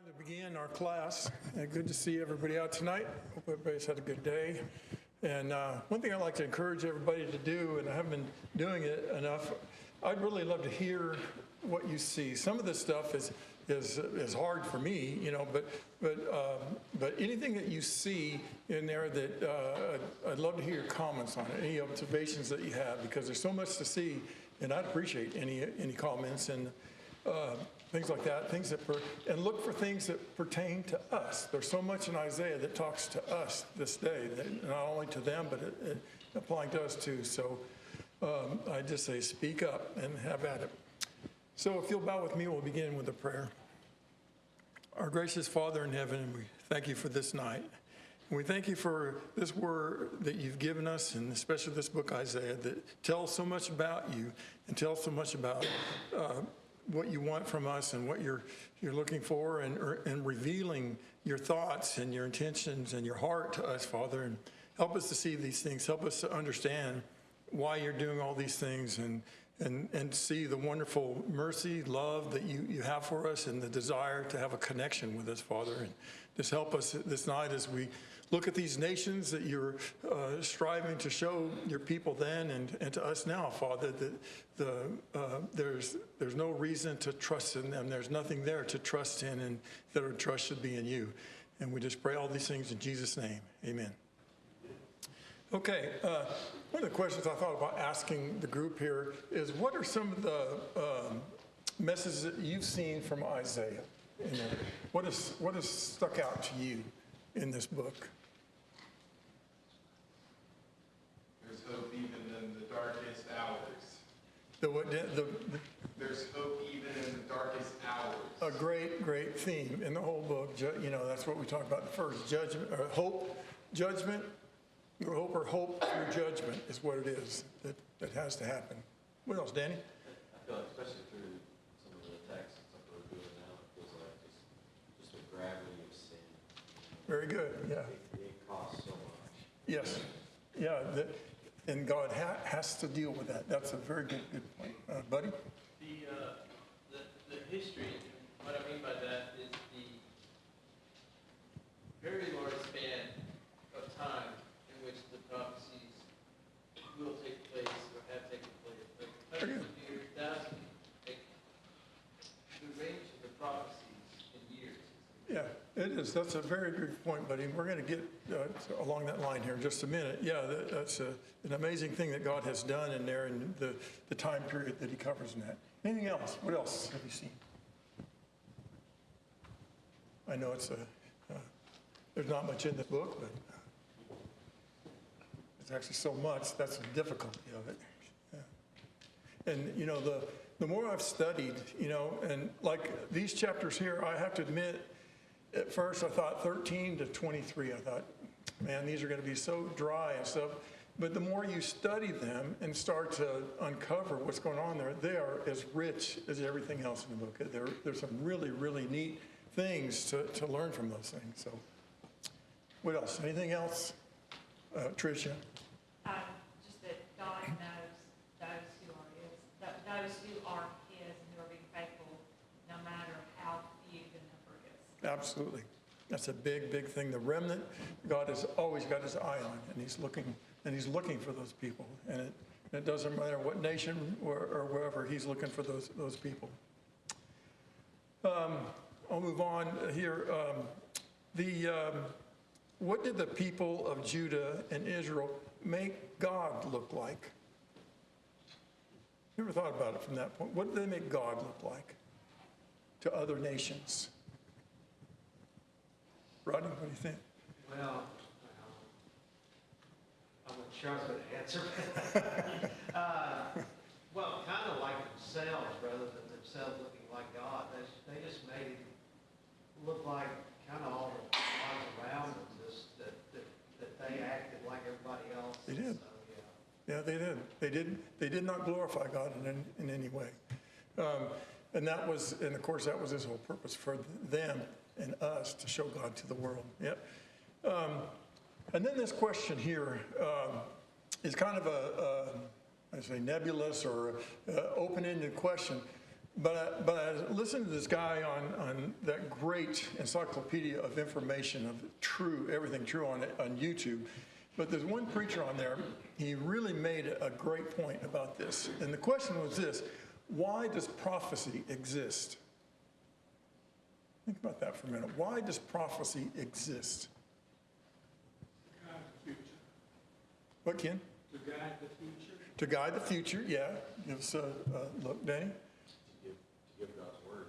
To begin our class. Good to see everybody out tonight. Hope everybody's had a good day. And one thing I'd like to encourage everybody to do, and I haven't been doing it enough, I'd really love to hear what you see. Some of this stuff is hard for me, you know, but anything that you see in there that I'd love to hear your comments on it, any observations that you have, because there's so much to see, and I'd appreciate any comments and things like that, and look for things that pertain to us. There's so much in Isaiah that talks to us this day, that not only to them, but it applying to us too. So I just say, speak up and have at it. So if you'll bow with me, we'll begin with a prayer. Our gracious Father in heaven, we thank you for this night. And we thank you for this word that you've given us, and especially this book, Isaiah, that tells so much about you and tells so much about what you want from us and what you're looking for, and revealing your thoughts and your intentions and your heart to us, Father. And help us to see these things. Help us to understand why you're doing all these things, and see the wonderful mercy, love that you have for us, and the desire to have a connection with us, Father. And just help us this night as we look at these nations that you're striving to show your people then and to us now, Father, that there's no reason to trust in them. There's nothing there to trust in, and that our trust should be in you. And we just pray all these things in Jesus' name. Amen. Okay, one of the questions I thought about asking the group here is, what are some of the messages that you've seen from Isaiah? What has stuck out to you in this book? There's hope even in the darkest hours. There's hope even in the darkest hours. A great theme in the whole book. You know, that's what we talked about first. Judgment, or hope, judgment. Hope through judgment is what it is that has to happen. What else, Danny? I feel like, especially through some of the texts and stuff we're doing now, it feels like just the gravity of sin. Very good, yeah. It costs so much. Yes, yeah, and God has to deal with that. That's a very good point. Buddy? The history, what I mean by that is the very large span of time in which the prophecies will take place or have taken place. Like hundreds of years, thousands, like the range of the prophecies in years. Yeah, it is. That's a very good point, buddy. We're going to get along that line here in just a minute. Yeah, that's an amazing thing that God has done in there, and the time period that he covers in that. Anything else? What else have you seen? I know there's not much in the book, but it's actually so much. That's the difficulty of it. Yeah. And, you know, the more I've studied, you know, and like these chapters here, I have to admit, at first I thought 13 to 23, I thought, man, these are going to be so dry and stuff. But the more you study them and start to uncover what's going on there, they are as rich as everything else in the book. There's some really, really neat things to learn from those things. So what else? Anything else? Tricia? Just that God knows those who are his and who are being faithful, no matter how few the number is. Absolutely. That's a big thing. The remnant, God has always got his eye on, and he's looking for those people. And it doesn't matter what nation or wherever, he's looking for those people. I'll move on here. What did the people of Judah and Israel make God look like? You ever thought about it from that point? What did they make God look like to other nations? Rodney, what do you think? Well, I'm not sure I was going to answer. Well, kind of like themselves rather than themselves looking like God. They just made him look like kind of all the lives around them, just that they acted like everybody else. They did. So, Yeah, they did. They did not glorify God in any way. And of course, that was his whole purpose, for them and us to show God to the world. Yep. And then this question here is kind of I say nebulous or open-ended question. But I listened to this guy on that great encyclopedia of information, of everything true on YouTube. But there's one preacher on there, he really made a great point about this. And the question was this: why does prophecy exist? Think about that for a minute. Why does prophecy exist? To guide the future. What, Ken? To guide the future. To guide the future, yeah. Give us a look, Danny. To give God's word.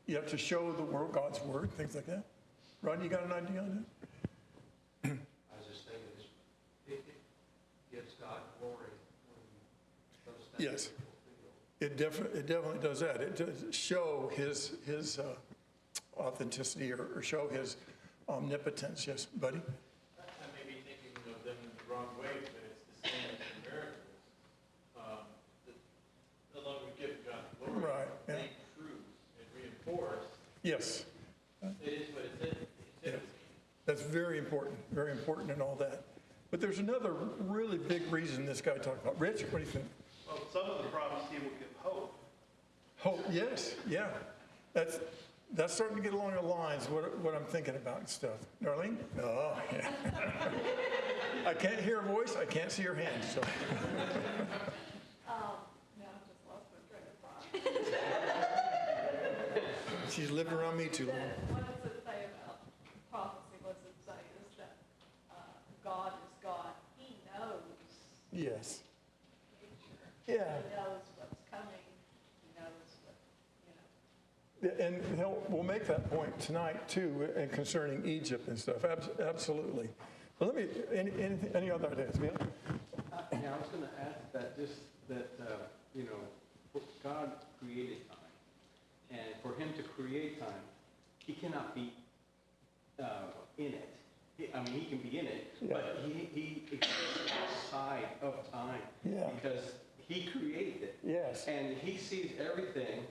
Yeah, to show the world God's word, things like that. Rodney, you got an idea on that? I was just thinking, it gives God glory when those things Yes. are fulfilled. It definitely does that. It does show his authenticity or show his omnipotence. Yes, buddy? I may be thinking of them in the wrong way, but it's the same as the miracles. The Lord would give God glory, Right, yeah. make true, and reinforce. Yes. It is what it is. Yeah. That's very important in all that. But there's another really big reason this guy talked about. Rich, what do you think? Well, some of the prophecy will give hope. Hope, yes, yeah. That's starting to get along the lines of what I'm thinking about and stuff. Darlene? Oh, yeah. I can't hear a voice, I can't see her hand, so. No, I just lost my train of thought. She's lived around me too long. What does it say about prophecy? What does it say is that God is God. He knows Yes. the future. Yeah. He knows what's coming. He knows what, And we'll make that point tonight too, and concerning Egypt and stuff. Absolutely. But let me, any other ideas? Bill? Yeah, I was going to ask that God created time. And for him to create time, he cannot be in it. He can be in it, Yeah. but he exists outside of time. Yeah. Because he created it. Yes. And he sees everything,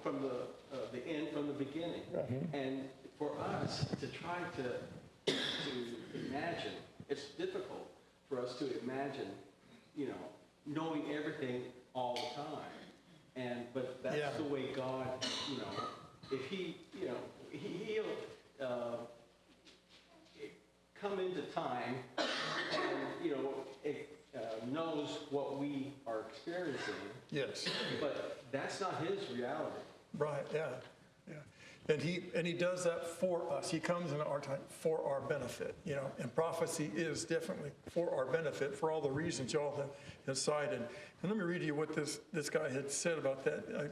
from the end, from the beginning. Mhm. And for us to try to imagine, it's difficult for us to imagine, knowing everything all the time. But that's Yeah. the way God, if he'll come into time and, it knows what we are experiencing, Yes. but that's not his reality. Right, yeah. And he does that for us. He comes in our time for our benefit, and prophecy is definitely for our benefit for all the reasons y'all have cited. And let me read you what this guy had said about that.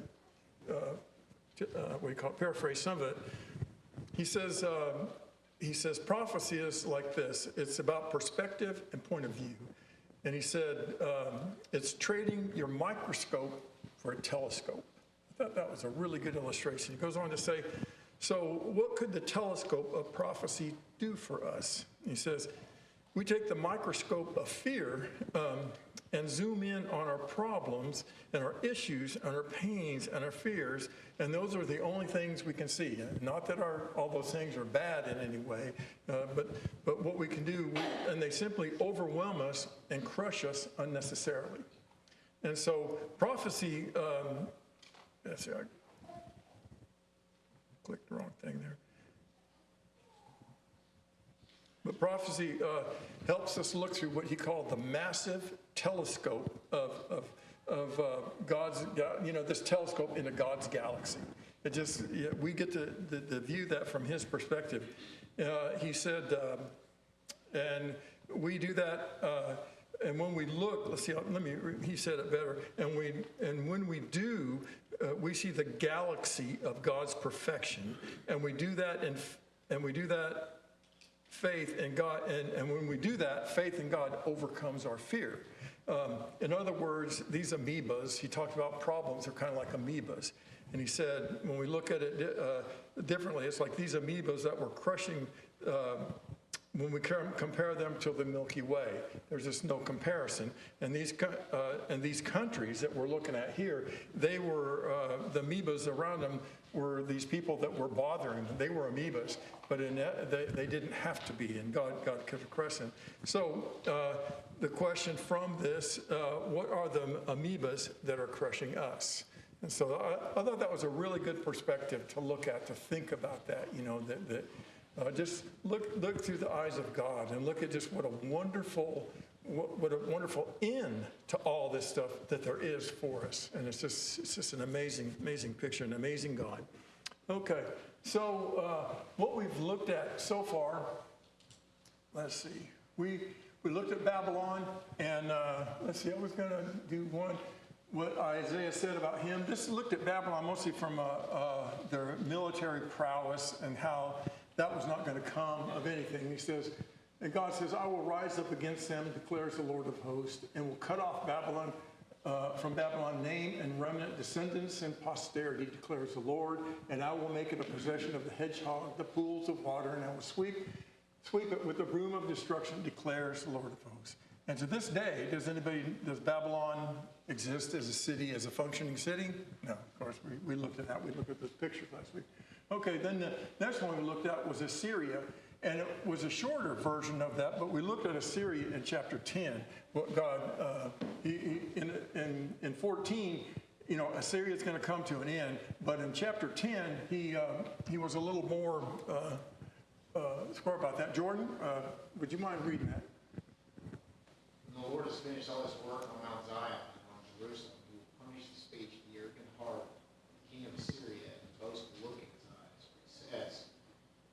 What do you call it? Paraphrase some of it. He says prophecy is like this. It's about perspective and point of view. And he said, it's trading your microscope for a telescope. I thought that was a really good illustration. He goes on to say, so what could the telescope of prophecy do for us? He says, we take the microscope of fear and zoom in on our problems and our issues and our pains and our fears, and those are the only things we can see. Not that all those things are bad in any way, but what we can do, and they simply overwhelm us and crush us unnecessarily. And so prophecy, let's see, I clicked the wrong thing there. But prophecy helps us look through what he called the massive telescope of God's, this telescope into God's galaxy. It just, we get to view that from his perspective. He said, and we do that, and when we look, let's see, he said it better, and when we do, we see the galaxy of God's perfection, and we do that faith in God, and when we do that, faith in God overcomes our fear. In other words, these amoebas, he talked about problems are kind of like amoebas. And he said, when we look at it differently, it's like these amoebas that were crushing when we compare them to the Milky Way, there's just no comparison. And these countries that we're looking at here, they were, the amoebas around them were these people that were bothering them. They were amoebas, but they didn't have to be, and God kept a crescent. So the question from this, what are the amoebas that are crushing us? And so I thought that was a really good perspective to look at, to think about that, just look through the eyes of God and look at just what a wonderful end to all this stuff that there is for us. And it's just an amazing picture, an amazing God. Okay, so what we've looked at so far, let's see. We looked at Babylon, and let's see, I was going to do what Isaiah said about him. This looked at Babylon mostly from their military prowess and how that was not going to come of anything. He says, and God says, I will rise up against them, declares the Lord of hosts, and will cut off Babylon, from Babylon name and remnant, descendants and posterity, declares the Lord, and I will make it a possession of the hedgehog, the pools of water, and I will sweep it with the broom of destruction, declares the Lord of hosts. And to this day, does Babylon exist as a city, as a functioning city? No, of course, we looked at that. We looked at the pictures last week. Okay, then the next one we looked at was Assyria, and it was a shorter version of that, but we looked at Assyria in chapter 10. What God, in 14, Assyria is going to come to an end, but in chapter 10, he was a little more square about that. Jordan, would you mind reading that? And the Lord has finished all his work on Mount Zion and on Jerusalem. He will punish the speech of the arrogant heart of the king of Assyria and the boastful look in his eyes. For he says,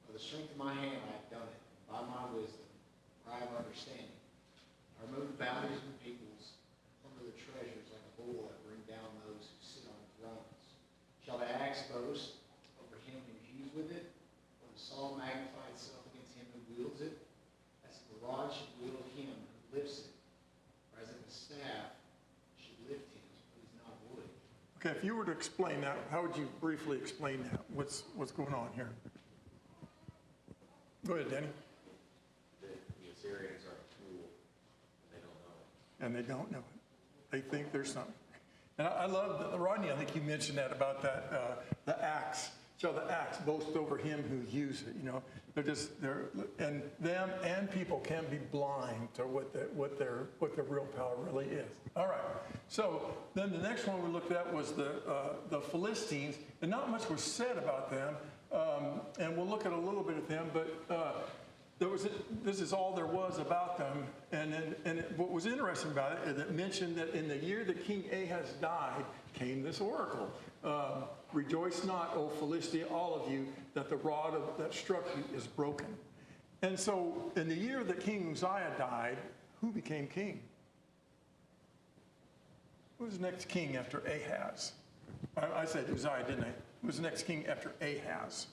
by the strength of my hand I have done it, and by my wisdom, for I have understanding. I remove the boundaries of the peoples, plunder the treasures like a bull that bring down those who sit on thrones. Shall the axe boast over him who hews with it, or the saw magnify itself against him who wields it? As the rod should wield him who lifts it, or as if a staff should lift him, but he's not wood. Okay, if you were to explain that, how would you briefly explain that? What's going on here? Go ahead, Danny. The Assyrians are a fool, and they don't know it. And they don't know it. They think there's something. And I love that, Rodney, I think you mentioned that about that, the axe. Shall the axe boast over him who hews it? And them and people can be blind to what their real power really is. All right. So then the next one we looked at was the Philistines, and not much was said about them. And we'll look at a little bit of them, but this is all there was about them. And what was interesting about it is it mentioned that in the year that King Ahaz died, came this oracle. Rejoice not, O Philistia, all of you, that the rod that struck you is broken. And so in the year that King Uzziah died, who became king? Who was the next king after Ahaz? I said Uzziah, didn't I? Who was the next king after Ahaz?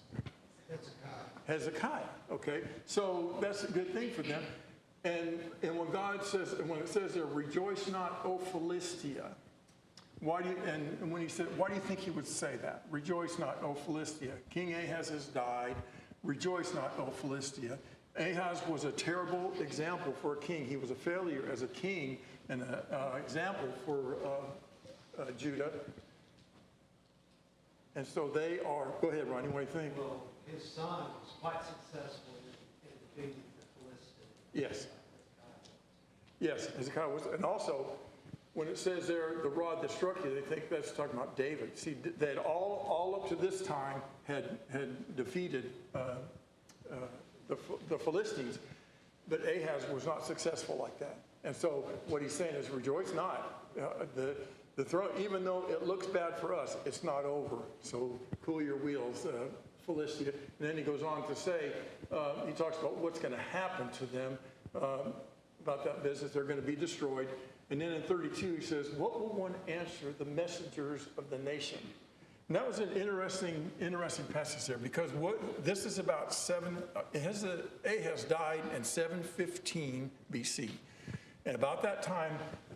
Hezekiah. Okay, so that's a good thing for them. And when God says, and when it says there, rejoice not, O Philistia, why do you think he would say that? Rejoice not, O Philistia. King Ahaz has died. Rejoice not, O Philistia. Ahaz was a terrible example for a king. He was a failure as a king and an example for Judah. And so they are, go ahead, Ronnie, what do you think? Well, his son was quite successful in defeating the Philistines. Yes. Yes, Hezekiah was. And also, when it says there, the rod that struck you, they think that's talking about David. See, they had all up to this time had defeated the Philistines, but Ahaz was not successful like that. And so what he's saying is, rejoice not. The throne, even though it looks bad for us, it's not over. So cool your wheels, Philistia. And then he goes on to say, he talks about what's going to happen to them, about that business. They're going to be destroyed. And then in 32, he says, what will one answer the messengers of the nation? And that was an interesting passage there, because this is about Ahaz died in 715 BC. And about that time,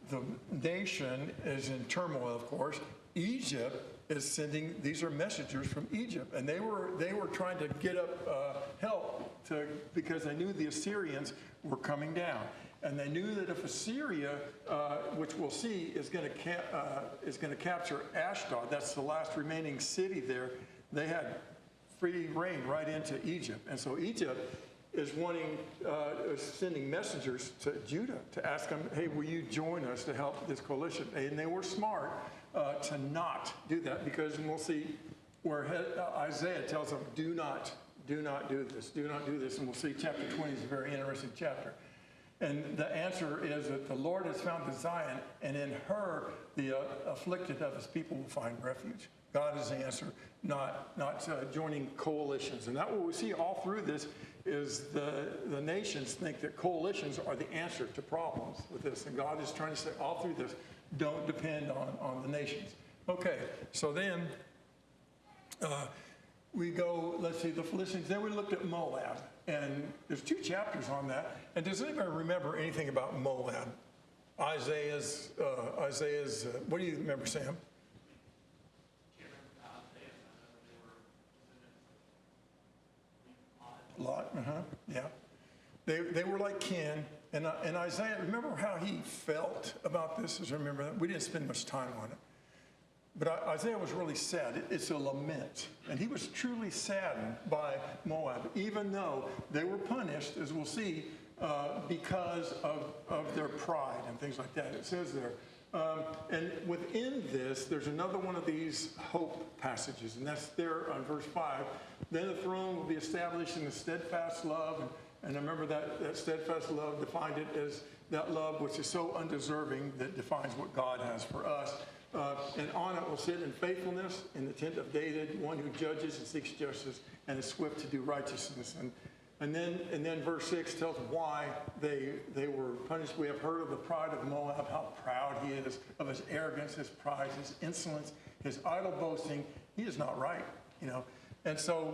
the nation is in turmoil, of course. Egypt is sending, these are messengers from Egypt, and they were trying to get up help because they knew the Assyrians were coming down. And they knew that if Assyria, which we'll see, is going to capture Ashdod, that's the last remaining city there, they had free reign right into Egypt. And so Egypt is sending messengers to Judah to ask them, hey, will you join us to help this coalition? And they were smart to not do that, because we'll see where Isaiah tells them, do not do this, do not do this. And we'll see chapter 20 is a very interesting chapter. And the answer is that the Lord has found Zion, and in her the afflicted of his people will find refuge. God is the answer, not joining coalitions. And that what we see all through this is the nations think that coalitions are the answer to problems with this. And God is trying to say all through this, don't depend on the nations. Okay, so then we go, let's see, the Philistines. Then we looked at Moab. And there's 2 chapters on that. And does anybody remember anything about Moab? Isaiah's, what do you remember, Sam? Lot, yeah. They were like kin. And Isaiah, remember how he felt about this? As I remember that. We didn't spend much time on it. But Isaiah was really sad. It's a lament. And he was truly saddened by Moab, even though they were punished, as we'll see, because of their pride and things like that. It says there. And within this, there's another one of these hope passages, and that's there on verse 5. Then the throne will be established in the steadfast love. And I remember that steadfast love defined it as that love which is so undeserving that defines what God has for us. And on it will sit in faithfulness in the tent of David, one who judges and seeks justice and is swift to do righteousness. And then verse 6 tells why they were punished. We have heard of the pride of Moab, how proud he is, of his arrogance, his pride, his insolence, his idle boasting. He is not right, you know. And so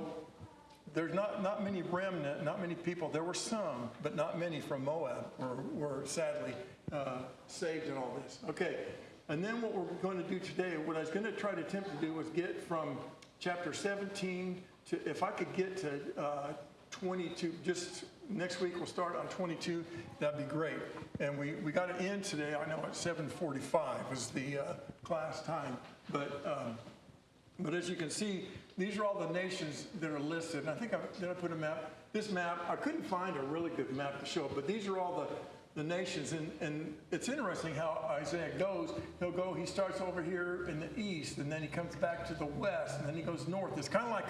there's not many remnant, not many people. There were some, but not many from Moab were sadly saved in all this. Okay. And then what we're going to do today, what I was going to try to attempt to do was get from chapter 17 to, if I could get to 22, just next week we'll start on 22, that'd be great. And we got to end today, I know at 7:45 was the class time. But as you can see, these are all the nations that are listed. And I think did I put a map? This map, I couldn't find a really good map to show, but these are all the nations, and it's interesting how Isaiah goes. He starts over here in the east, and then he comes back to the west, and then he goes north. It's kind of like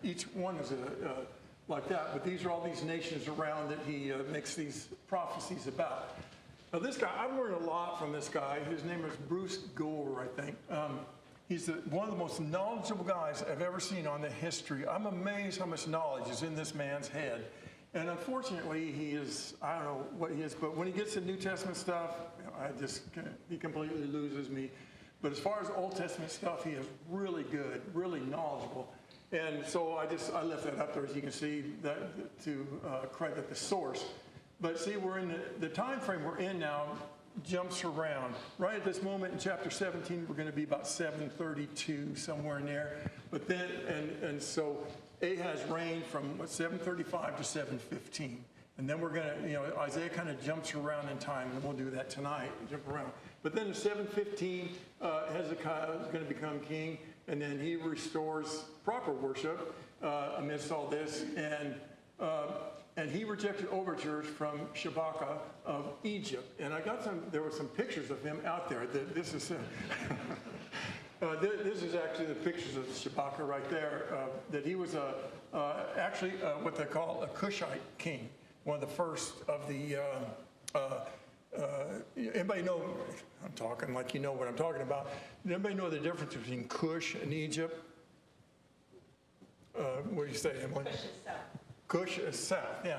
each one is like that, but these are all these nations around that he makes these prophecies about. Now this guy, I've learned a lot from this guy. His name is Bruce Gore, I think. He's one of the most knowledgeable guys I've ever seen on the history. I'm amazed how much knowledge is in this man's head. And unfortunately, I don't know what he is, but when he gets to New Testament stuff, he completely loses me. But as far as Old Testament stuff, he is really good, really knowledgeable. And so I left that up there, as you can see, to credit the source. But see, we're in the time frame we're in now jumps around. Right at this moment in chapter 17, we're going to be about 732, somewhere in there. But then, and so Ahaz reigned from 735 to 715. And then we're going to, Isaiah kind of jumps around in time, and we'll do that tonight, jump around. But then in 715, Hezekiah is going to become king, and then he restores proper worship amidst all this. And he rejected overtures from Shabaka of Egypt. And there were some pictures of him out there. This is actually the pictures of Shabaka right there, that he was actually what they call a Cushite king, one of the first of the, anybody know, I'm talking like you know what I'm talking about. Anybody know the difference between Cush and Egypt? What do you say, Emily? Cush is south. Cush is south, yeah.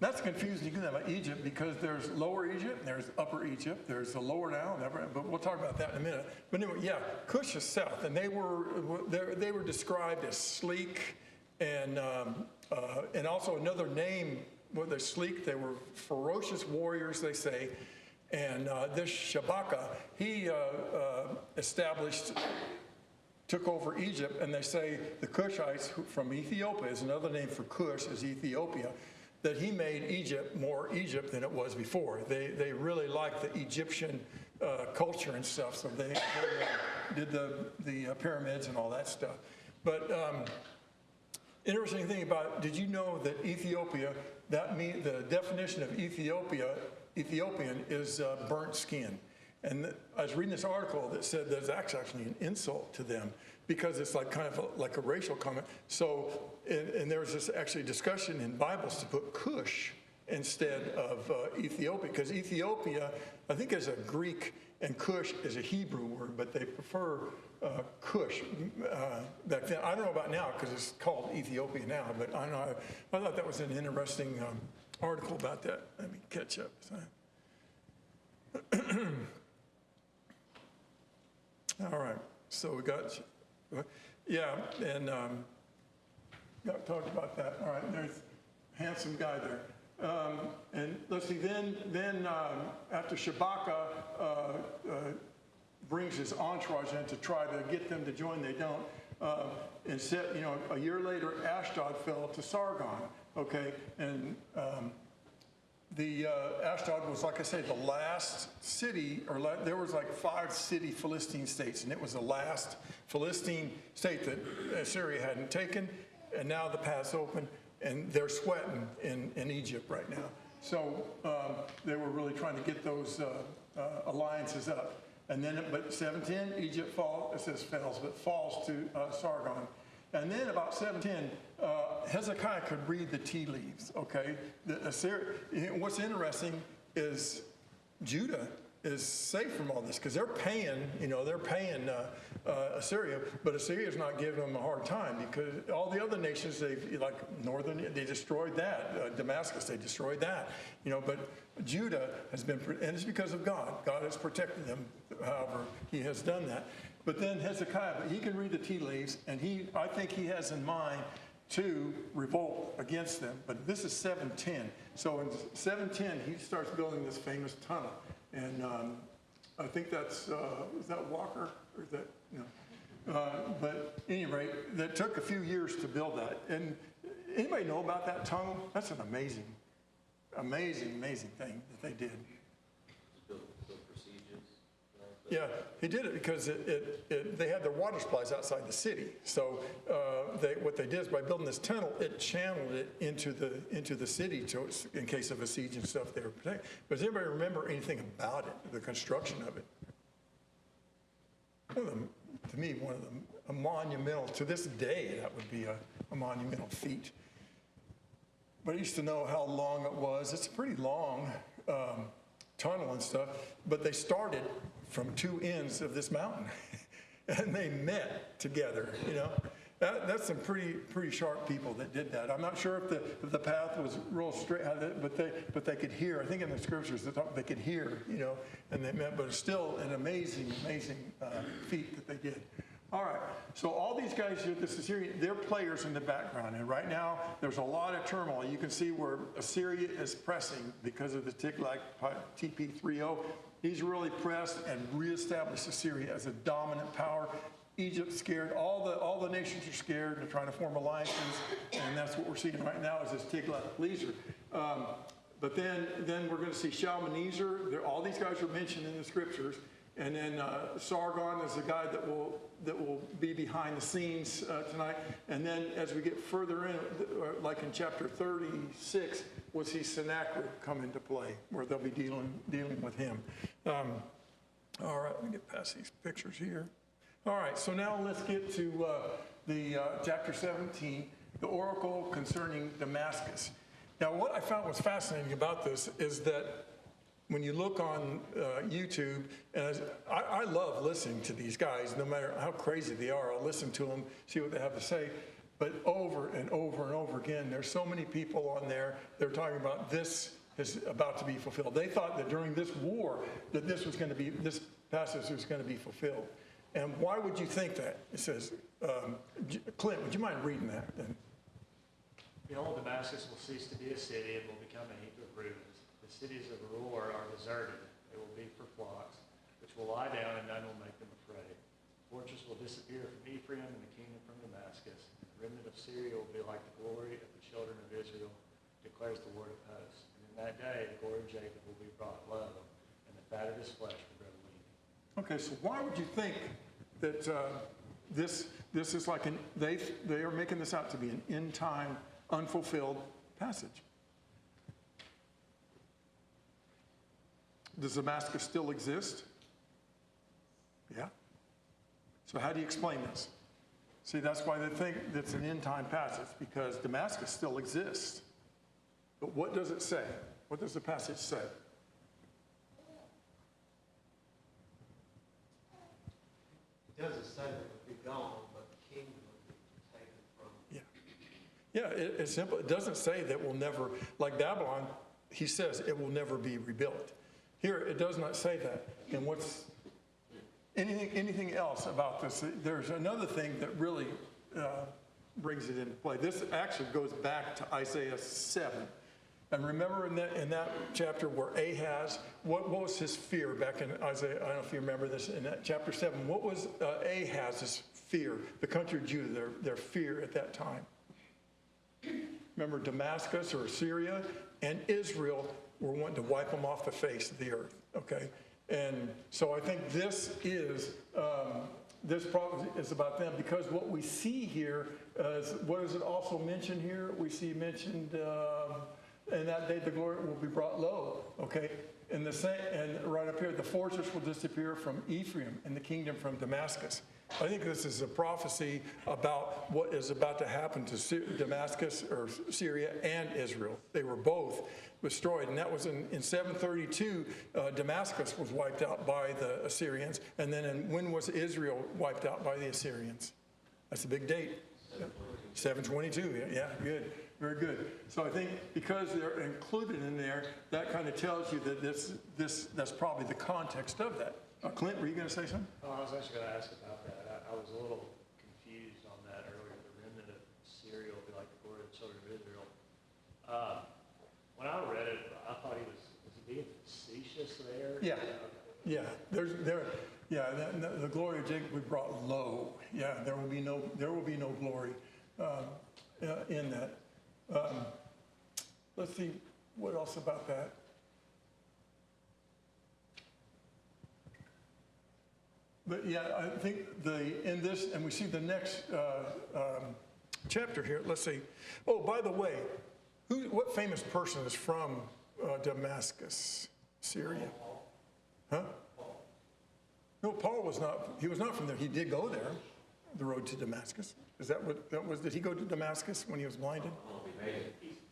That's confusing. You can have Egypt because there's lower Egypt and there's upper Egypt. There's the lower now, but we'll talk about that in a minute. But anyway, yeah, Cush is south, and they were described as sleek, and also another name. Well, they're sleek. They were ferocious warriors, they say. And this Shabaka, he established took over Egypt, and they say the Cushites from Ethiopia, is another name for Cush, is Ethiopia, that he made Egypt more Egypt than it was before. They really liked the Egyptian culture and stuff, so they did the pyramids and all that stuff. But interesting thing about, did you know that Ethiopia, the definition of Ethiopian is burnt skin? And I was reading this article that said there's actually an insult to them because it's like kind of like a racial comment. So, and there was this actually discussion in Bibles to put Cush instead of Ethiopia, because Ethiopia, I think, is a Greek and Cush is a Hebrew word, but they prefer Cush back then. I don't know about now because it's called Ethiopia now, but I thought that was an interesting article about that. Let me catch up. All right, so we got, yeah, and got talked about that. All right, there's a handsome guy there. And let's see, then after Shabaka brings his entourage in to try to get them to join, they don't. Instead, a year later, Ashdod fell to Sargon, okay? And the Ashdod was, like I say, the last city, there was like 5 city Philistine states, and it was the last Philistine state that Assyria hadn't taken, and now the path's open, and they're sweating in Egypt right now. So they were really trying to get those alliances up. And then, but 710, Egypt falls, it says fails, but falls to Sargon. And then about 710, Hezekiah could read the tea leaves, okay? What's interesting is Judah is safe from all this because they're paying Assyria, but Assyria's not giving them a hard time because all the other nations, they destroyed that. Damascus, they destroyed that, but Judah has been, and it's because of God. God has protected them, however, he has done that. But then Hezekiah, he can read the tea leaves, and I think he has in mind to revolt against them. But this is 710. So in 710, he starts building this famous tunnel. And I think that's, is that Walker? Or is that, no. But at any rate, that took a few years to build that. And anybody know about that tunnel? That's an amazing thing that they did. Yeah, he did it because they had their water supplies outside the city. So what they did is by building this tunnel, it channeled it into the city in case of a siege and stuff they were protecting. But does anybody remember anything about it, the construction of it? To me, a monumental, to this day, that would be a monumental feat. But I used to know how long it was. It's a pretty long tunnel and stuff, but they started from 2 ends of this mountain, and they met together. That's some pretty sharp people that did that. I'm not sure if the path was real straight, but they could hear. I think in the scriptures they could hear, and they met. But it's still an amazing feat that they did. All right, so all these guys here, this Assyrian, they're players in the background, and right now there's a lot of turmoil. You can see where Assyria is pressing because of the TP30. He's really pressed and reestablished Assyria as a dominant power. Egypt's scared. All the nations are scared. They're trying to form alliances, and that's what we're seeing right now is this Tiglath-Pileser. But then we're going to see Shalmaneser. All these guys are mentioned in the scriptures. And then Sargon is the guy that will be behind the scenes tonight. And then as we get further in, like in chapter 36, we'll see Sennacherib come into play, where they'll be dealing with him. All right, let me get past these pictures here. All right, so now let's get to the chapter 17, the oracle concerning Damascus. Now, what I found was fascinating about this is that when you look on YouTube, and I love listening to these guys, no matter how crazy they are, I'll listen to them, see what they have to say. But over and over and over again, there's so many people on there, they're talking about this is about to be fulfilled. They thought that during this war, that this passage was going to be fulfilled. And why would you think that? It says, Clint, would you mind reading that then? Behold, Damascus will cease to be a city and will become a heap of ruins. The cities of the ruler are deserted. They will be for flocks, which will lie down and none will make them afraid. fortress will disappear from Ephraim and the kingdom from Damascus. And the remnant of Syria will be like the glory of the children of Israel, declares the Lord of hosts. And in that day, the glory of Jacob will be brought low, and the fat of his flesh will grow lean. Okay, so why would you think that this is like they are making this out to be an end time, unfulfilled passage? Does Damascus still exist? Yeah. So how do you explain this? See, that's why they think it's an end time passage, because Damascus still exists. But what does it say? What does the passage say? It doesn't say that it would be gone, but the kingdom would be taken from. Yeah, it's simple. It doesn't say that we'll never, like Babylon, he says it will never be rebuilt. Here, it does not say that. And what's anything else about this? There's another thing that really brings it into play. This actually goes back to Isaiah 7. And remember in that chapter where Ahaz, what was his fear back in Isaiah? I don't know if you remember this. In that chapter 7, what was Ahaz's fear, the country of Judah, their fear at that time? Remember Damascus or Syria and Israel were wanting to wipe them off the face of the earth, okay? And so I think this problem is about them, because what we see here is, what is it also mentioned here? We see mentioned, in that day the glory will be brought low, okay? And right up here, the fortress will disappear from Ephraim and the kingdom from Damascus. I think this is a prophecy about what is about to happen to Damascus or Syria and Israel. They were both destroyed, and that was in 732. Damascus was wiped out by the Assyrians, and then when was Israel wiped out by the Assyrians? That's a big date. 722. Yeah, good, very good. So I think because they're included in there, that kind of tells you that that's probably the context of that. Clint, were you going to say something? Oh, I was actually going to ask about that. I was a little confused on that earlier. The remnant of Syria will be like the glory of the children of Israel. When I read it, I thought was he being facetious there? Yeah. Yeah. The glory of Jacob will be brought low. Yeah, there will be no glory in that. Let's see what else about that. But yeah, I think in this, and we see the next chapter here. Let's see. Oh, by the way, what famous person is from Damascus, Syria? Huh? No, Paul was not. He was not from there. He did go there, the road to Damascus. Is that what that was? Did he go to Damascus when he was blinded?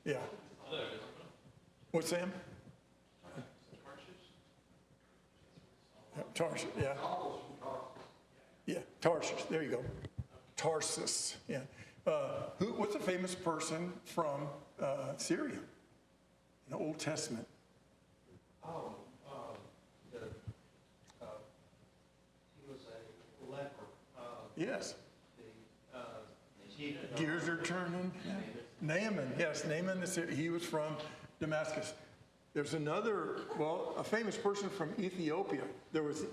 Yeah. What, Sam? Tarshish, yeah. Yeah, Tarshish, there you go. Tarsus, yeah. What's a famous person from Syria in the Old Testament? He was a leper. Yes. Gears are turning. Yeah. Naaman, yes, Naaman, he was from Damascus. There's another, a famous person from Ethiopia. There was,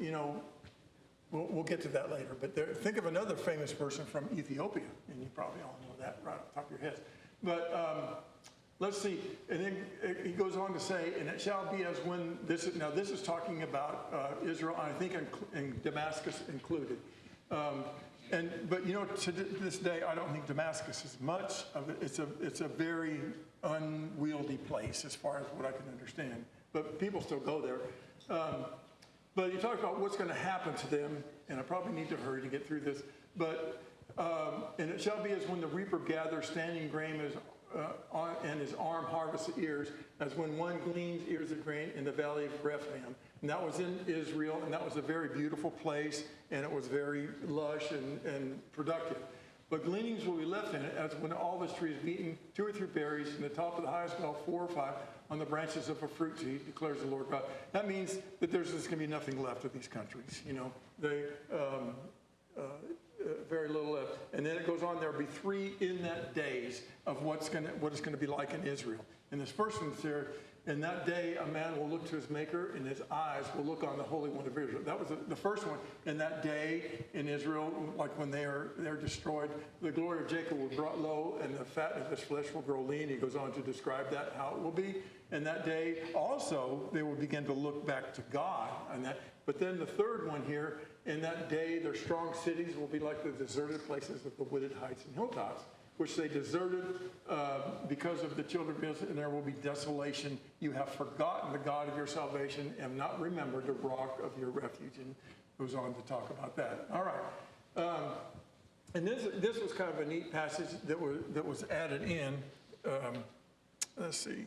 we'll get to that later, but think of another famous person from Ethiopia, and you probably all know that right off the top of your heads. But let's see, and then he goes on to say, and it shall be as when this is talking about Israel, I think, and Damascus included. But to this day, I don't think Damascus is much of it. It's a very unwieldy place as far as what I can understand. But people still go there. But you talk about what's going to happen to them, and I probably need to hurry to get through this. But and it shall be as when the reaper gathers standing grain and his arm harvests ears, as when one gleans ears of grain in the valley of Rephaim. And that was in Israel, and that was a very beautiful place, and it was very lush and productive. But gleanings will be left in it, as when all this tree is beaten, 2 or 3 berries, and the top of the highest bough 4 or 5 on the branches of a fruit tree, declares the Lord God. That means that there's just going to be nothing left of these countries. very little left. And then it goes on, there'll be 3 in that days of what it's going to be like in Israel. And this first one here, in that day a man will look to his maker, and his eyes will look on the Holy One of Israel. That was the first one. In that day in Israel, like when they're destroyed, the glory of Jacob will be brought low, and the fat of his flesh will grow lean. He goes on to describe that, how it will be. In that day also, they will begin to look back to God on that. But then the third one here, in that day, their strong cities will be like the deserted places of the wooded heights and hilltops, which they deserted because of the children of Israel, and there will be desolation. You have forgotten the God of your salvation and not remembered the rock of your refuge. And goes on to talk about that. All right. And this was kind of a neat passage that was added in. Let's see.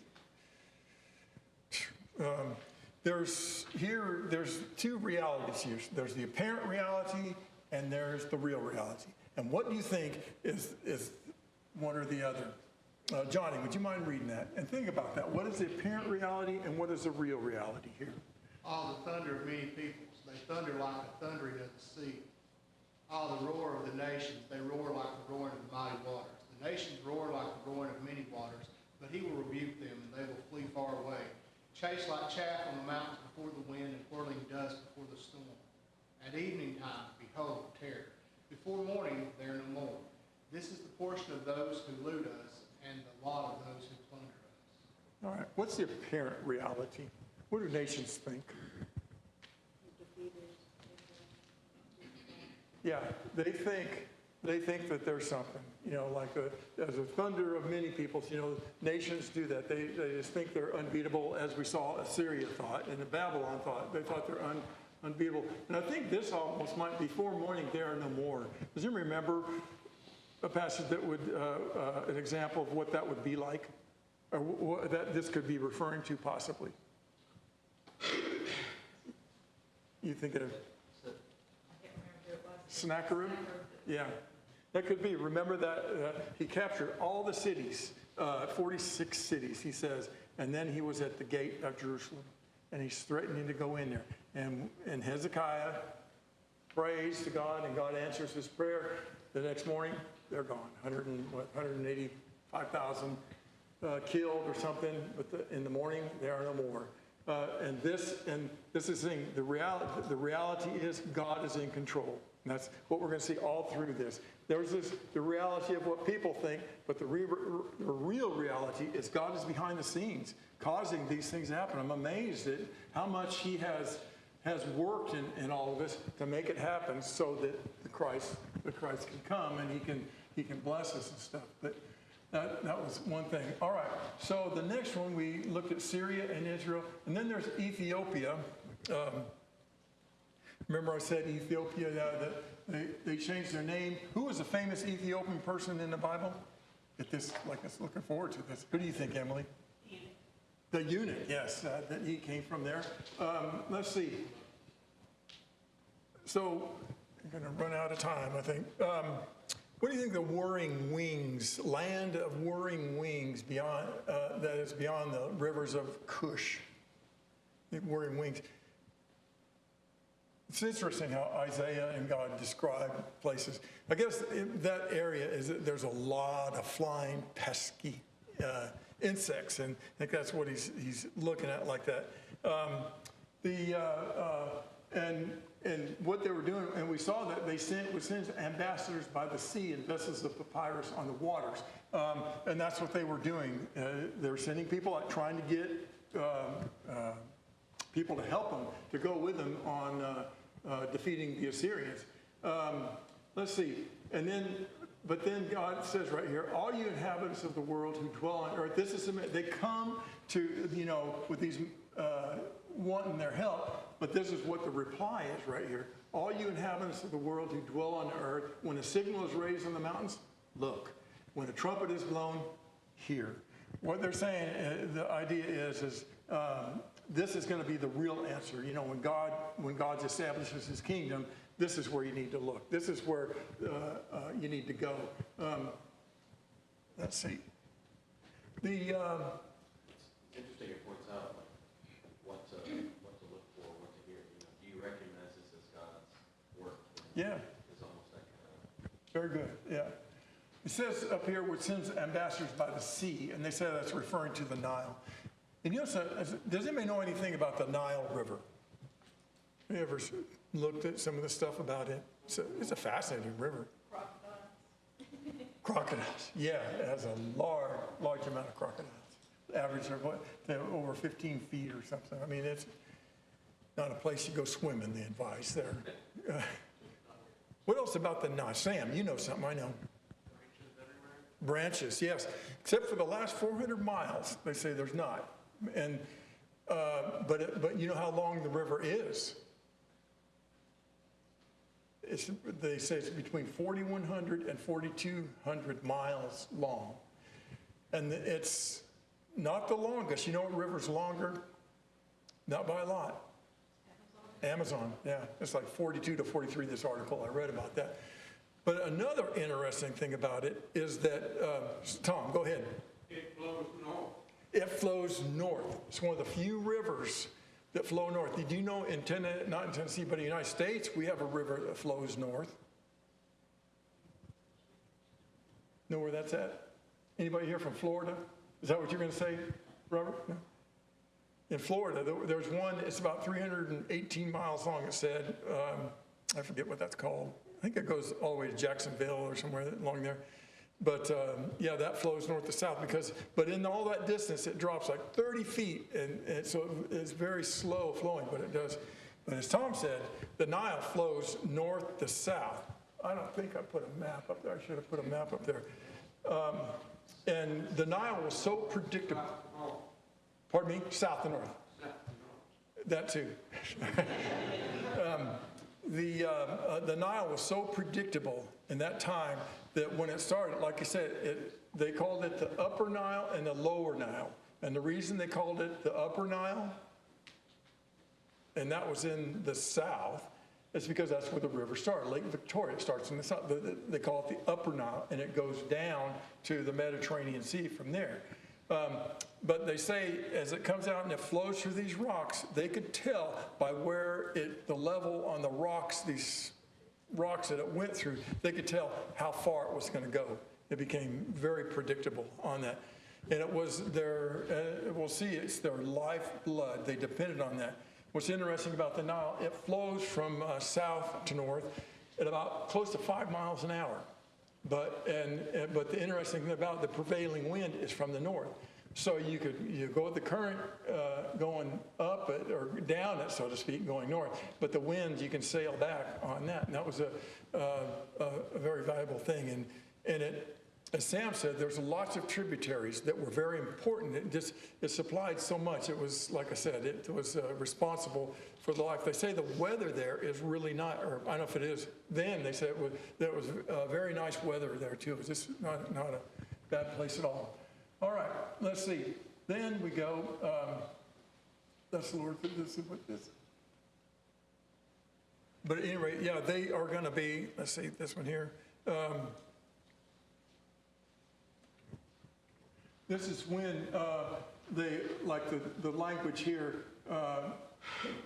There's 2 realities here. There's the apparent reality and there's the real reality. And what do you think is one or the other? Johnny, would you mind reading that? And think about that. What is the apparent reality and what is the real reality here? All the thunder of many peoples, they thunder like the thundering of the sea. All the roar of the nations, they roar like the roaring of the mighty waters. The nations roar like the roaring of many waters, but he will rebuke them, and they will flee far away. Chased like chaff on the mountains before the wind, and whirling dust before the storm. At evening time, behold, terror. Before morning, they are no more. This is the portion of those who loot us, and the lot of those who plunder us. All right. What's the apparent reality? What do nations think? Yeah, they think that there's something, like as a thunder of many peoples, nations do that. They just think they're unbeatable, as we saw Assyria thought and Babylon thought. They thought they're unbeatable. And I think this almost might be before morning there are no more. Does you remember a passage that would, an example of what that would be like? Or that this could be referring to possibly? You think of Sennacherib? Yeah, that could be. Remember that he captured all the cities, 46 cities, he says, and then he was at the gate of Jerusalem, and he's threatening to go in there. And Hezekiah prays to God, and God answers his prayer. The next morning, they're gone. 185,000 killed or something, but in the morning, there are no more. And this is the thing. The reality is God is in control. And that's what we're going to see all through this. There's the reality of what people think, but the real reality is God is behind the scenes, causing these things to happen. I'm amazed at how much He has worked in all of this to make it happen, so that the Christ can come and He can bless us and stuff. But that was one thing. All right. So the next one, we looked at Syria and Israel, and then there's Ethiopia. Remember I said Ethiopia, that they changed their name. Who was a famous Ethiopian person in the Bible? Looking forward to this. Who do you think, Emily? The eunuch, yes, that he came from there. Let's see. So I'm going to run out of time, I think. What do you think the whirring wings, land of whirring wings beyond, that is beyond the rivers of Cush? The whirring wings. It's interesting how Isaiah and God describe places. I guess that area there's a lot of flying, pesky insects, and I think that's what he's looking at like that. And what they were doing, and we saw that they sent ambassadors by the sea and vessels of papyrus on the waters, and that's what they were doing. They were sending people out trying to get people to help them, to go with them on defeating the Assyrians. Let's see, but then God says right here, all you inhabitants of the world who dwell on earth, they come to, with these wanting their help, but this is what the reply is right here. All you inhabitants of the world who dwell on earth, when a signal is raised on the mountains, look. When a trumpet is blown, hear. What they're saying, the idea is this is going to be the real answer. When God establishes His kingdom, this is where you need to look. This is where you need to go. Let's see. It's interesting it points out what to look for, what to hear. Do you recognize this as God's work? Yeah. It's almost that kind of Very good, yeah. It says up here, which sends ambassadors by the sea, and they say that's referring to the Nile. And you know, does anybody know anything about the Nile River? Have you ever looked at some of the stuff about it? It's a fascinating river. Crocodiles, yeah, it has a large amount of crocodiles. Average of what, they're over 15 feet or something. I mean, it's not a place you go swimming, they advise there. What else about the Nile? Sam, you know something, I know. Branches, yes. Except for the last 400 miles, they say there's not. And, but you know how long the river is? They say it's between 4,100 and 4,200 miles long. And it's not the longest. You know what river's longer? Not by a lot. Amazon, yeah. It's like 42 to 43, this article, I read about that. But another interesting thing about it is that, Tom, go ahead. It flows north. It flows north. It's one of the few rivers that flow north. Did you know not in Tennessee, but in the United States, we have a river that flows north? Know where that's at? Anybody here from Florida? Is that what you're going to say, Robert? No? In Florida, there's one, it's about 318 miles long, it said. I forget what that's called. I think it goes all the way to Jacksonville or somewhere along there. But yeah, that flows north to south but in all that distance, it drops like 30 feet. And so it's very slow flowing, but it does. But as Tom said, the Nile flows north to south. I don't think I put a map up there. I should have put a map up there. And the Nile was so predictable. Pardon me? South to north. That too. The Nile was so predictable in that time that when it started, like you said, they called it the Upper Nile and the Lower Nile. And the reason they called it the Upper Nile, and that was in the south, is because that's where the river started. Lake Victoria starts in the south. They call it the Upper Nile, and it goes down to the Mediterranean Sea from there. But they say as it comes out and it flows through these rocks, they could tell by where the level on the rocks, these rocks that it went through, they could tell how far it was going to go. It became very predictable on that. And it was we'll see, it's their lifeblood. They depended on that. What's interesting about the Nile, it flows from south to north at about close to 5 miles an hour. But the interesting thing about the prevailing wind is from the north. So you go with the current going up it or down it, so to speak, going north. But the wind, you can sail back on that. And that was a very valuable thing. And it, as Sam said, there's lots of tributaries that were very important. It supplied so much. It was, like I said, it was responsible for the life. They say the weather there is really not, or I don't know if it is then, they said it was very nice weather there too. It was just not a bad place at all. All right, let's see. Then we go, that's the Lord, this is what this. But at any rate, yeah, they are going to be, let's see, this one here. This is when they, like the language here,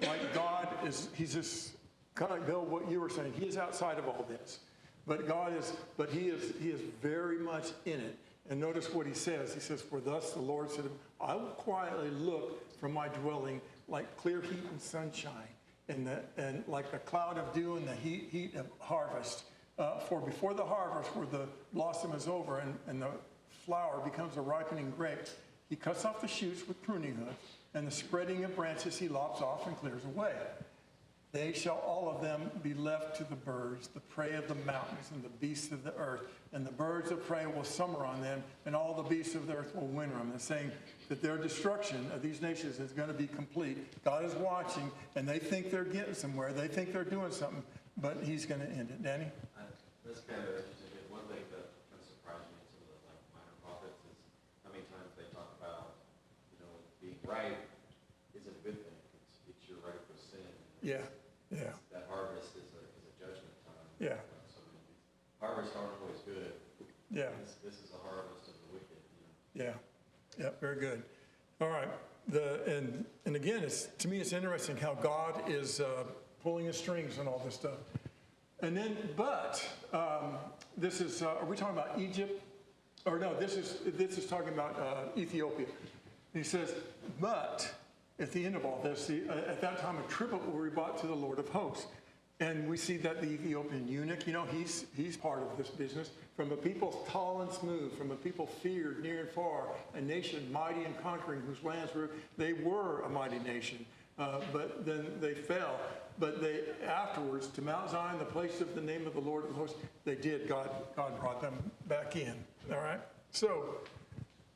like God is, he's just kind of, Bill, what you were saying, he is outside of all this. But he is very much in it. And notice what he says. He says, for thus the Lord said, I will quietly look from my dwelling like clear heat and sunshine, and like a cloud of dew in the heat of harvest. For before the harvest, where the blossom is over and the flower becomes a ripening grape, he cuts off the shoots with pruning hooks, and the spreading of branches he lops off and clears away. They shall all of them be left to the birds, the prey of the mountains, and the beasts of the earth. And the birds of prey will summer on them, and all the beasts of the earth will winter them. And saying that their destruction of these nations is going to be complete. God is watching, and they think they're getting somewhere. They think they're doing something, but he's going to end it. Danny? That's kind of interesting. One thing that kind of surprised me in some of the minor prophets is how many times they talk about, being right isn't a good thing. It's your right for sin. Yeah. Yeah. That harvest is a judgment time. Yeah. So harvests aren't always good. Yeah. This is a harvest of the wicked. Yeah. Yeah. Very good. All right. And again, to me, it's interesting how God is pulling the strings and all this stuff. And then, this is, are we talking about Egypt? Or no, this is talking about Ethiopia. He says, but at the end of all this, at that time a tribute will be brought to the Lord of hosts. And we see that the Ethiopian eunuch, he's part of this business. From a people tall and smooth, from a people feared near and far, a nation mighty and conquering, whose lands they were a mighty nation. But then they fell. But they afterwards, to Mount Zion, the place of the name of the Lord of hosts, they did. God brought them back in. All right. So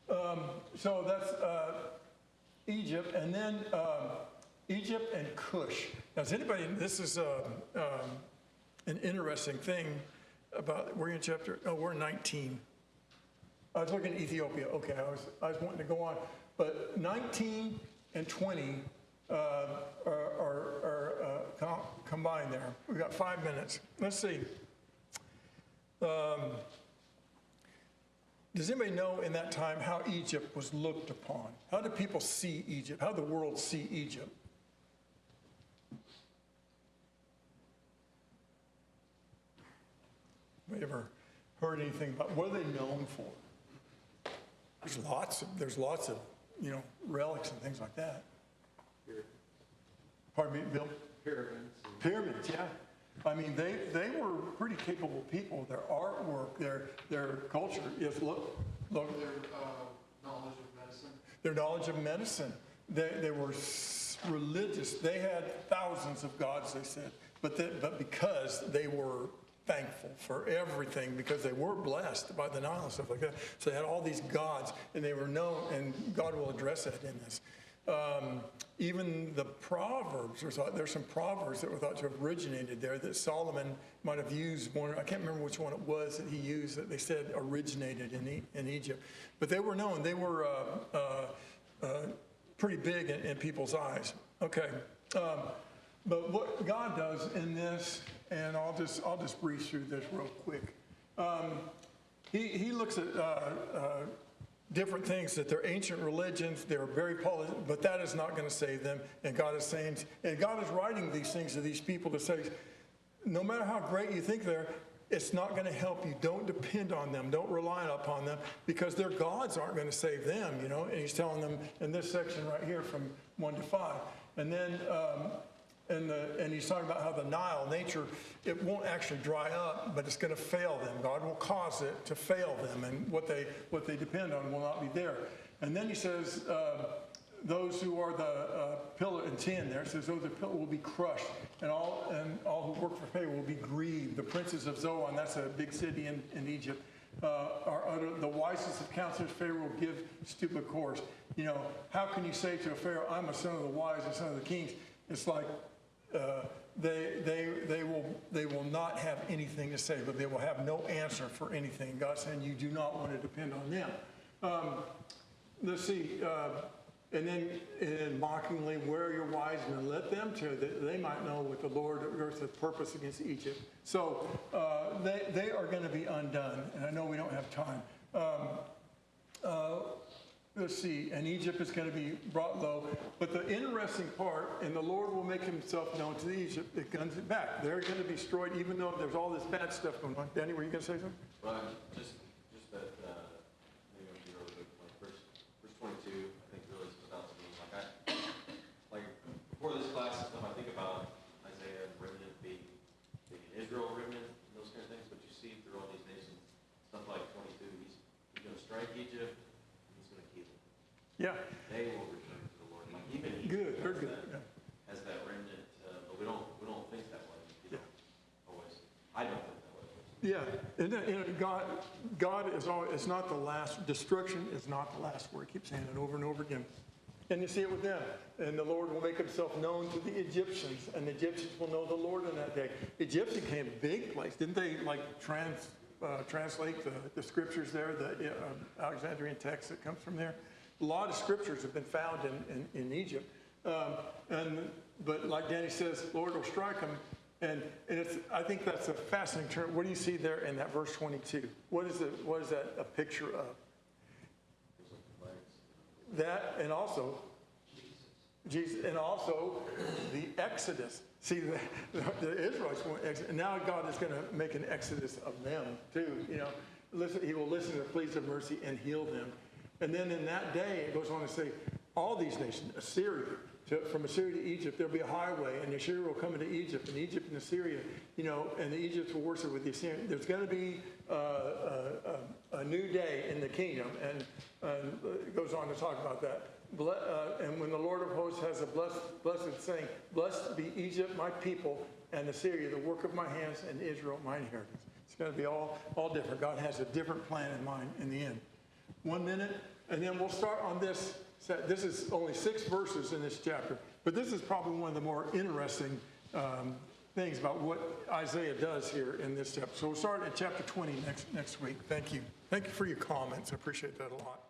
that's Egypt, and then Egypt and Cush. Now, does anybody? This is an interesting thing about. We're in chapter. Oh, we're in 19. I was looking at Ethiopia. Okay, I was wanting to go on, but 19 and 20 are combined there. We got 5 minutes. Let's see. Does anybody know in that time how Egypt was looked upon? How did people see Egypt? How did the world see Egypt? Have you ever heard anything about what are they known for? There's lots of relics and things like that. Pardon me, Bill? Pyramids. Pyramids, yeah. I mean, they were pretty capable people. Their artwork, their culture is look. Their knowledge of medicine. Their knowledge of medicine. They were religious. They had thousands of gods, they said, but because they were thankful for everything, because they were blessed by the Nile and stuff like that. So they had all these gods, and they were known, and God will address that in this. Even the Proverbs, there's some Proverbs that were thought to have originated there that Solomon might have used one. I can't remember which one it was that he used that they said originated in Egypt. But they were known. They were pretty big in people's eyes. Okay. But what God does in this, and I'll just breeze through this real quick. He looks at different things, that they're ancient religions, they're very polished, but that is not going to save them. And God is saying, and God is writing these things to these people to say, no matter how great you think they're, it's not going to help you. Don't depend on them. Don't rely upon them, because their gods aren't going to save them, And he's telling them in this section right here from 1 to 5. And then, and he's talking about how the Nile, nature, it won't actually dry up, but it's going to fail them. God will cause it to fail them, and what they depend on will not be there. And then he says, those who are the pillar in 10 there, it says, those that pillar will be crushed, and all who work for Pharaoh will be grieved. The princes of Zoan, that's a big city in Egypt, are utter, the wisest of counselors, Pharaoh will give stupid course. How can you say to a Pharaoh, I'm a son of the wise, a son of the kings? It's like, they will not have anything to say, but they will have no answer for anything. God's saying you do not want to depend on them. Let's see, and then mockingly, where are your wise men? Let them tell that they might know what the Lord of earth has purpose against Egypt. So they are going to be undone, and I know we don't have time. Let's see, and Egypt is going to be brought low. But the interesting part, and the Lord will make himself known to Egypt, it guns it back. They're going to be destroyed, even though there's all this bad stuff going on. Danny, were you going to say something? Well, just that, maybe I'm real quick, verse 22, I think really stood out to me. Like before this class and stuff, I think about Isaiah and remnant being an Israel remnant and those kind of things, but you see through all these nations, stuff like 22, he's going to strike Egypt. Yeah. They will return to the Lord. Like even good. Egypt Very good. has that remnant, but we don't think that way. Always. I don't think that way. Yeah, and God is always. It's not the last. Destruction is not the last word. He keeps saying it over and over again. And you see it with them. And the Lord will make himself known to the Egyptians, and the Egyptians will know the Lord in that day. Egypt became a big place. Didn't they translate the scriptures there, the Alexandrian text that comes from there? A lot of scriptures have been found in Egypt. But like Danny says, Lord will strike them. And I think that's a fascinating term. What do you see there in that verse 22? What is that a picture of? That, and also, Jesus, and also the Exodus. See, the Israelites went exodus, and now God is going to make an exodus of them too. Listen, he will listen to the pleas of mercy and heal them. And then in that day, it goes on to say, all these nations, Assyria, from Assyria to Egypt, there'll be a highway, and Assyria will come into Egypt, and Egypt and Assyria, and the Egypt will worship with the Assyrian. There's going to be a new day in the kingdom, and it goes on to talk about that. And when the Lord of hosts has a blessed saying, blessed be Egypt, my people, and Assyria, the work of my hands, and Israel, my inheritance. It's going to be all different. God has a different plan in mind in the end. 1 minute, and then we'll start on this. This is only 6 verses in this chapter, but this is probably one of the more interesting things about what Isaiah does here in this chapter. So we'll start at chapter 20 next week. Thank you. Thank you for your comments. I appreciate that a lot.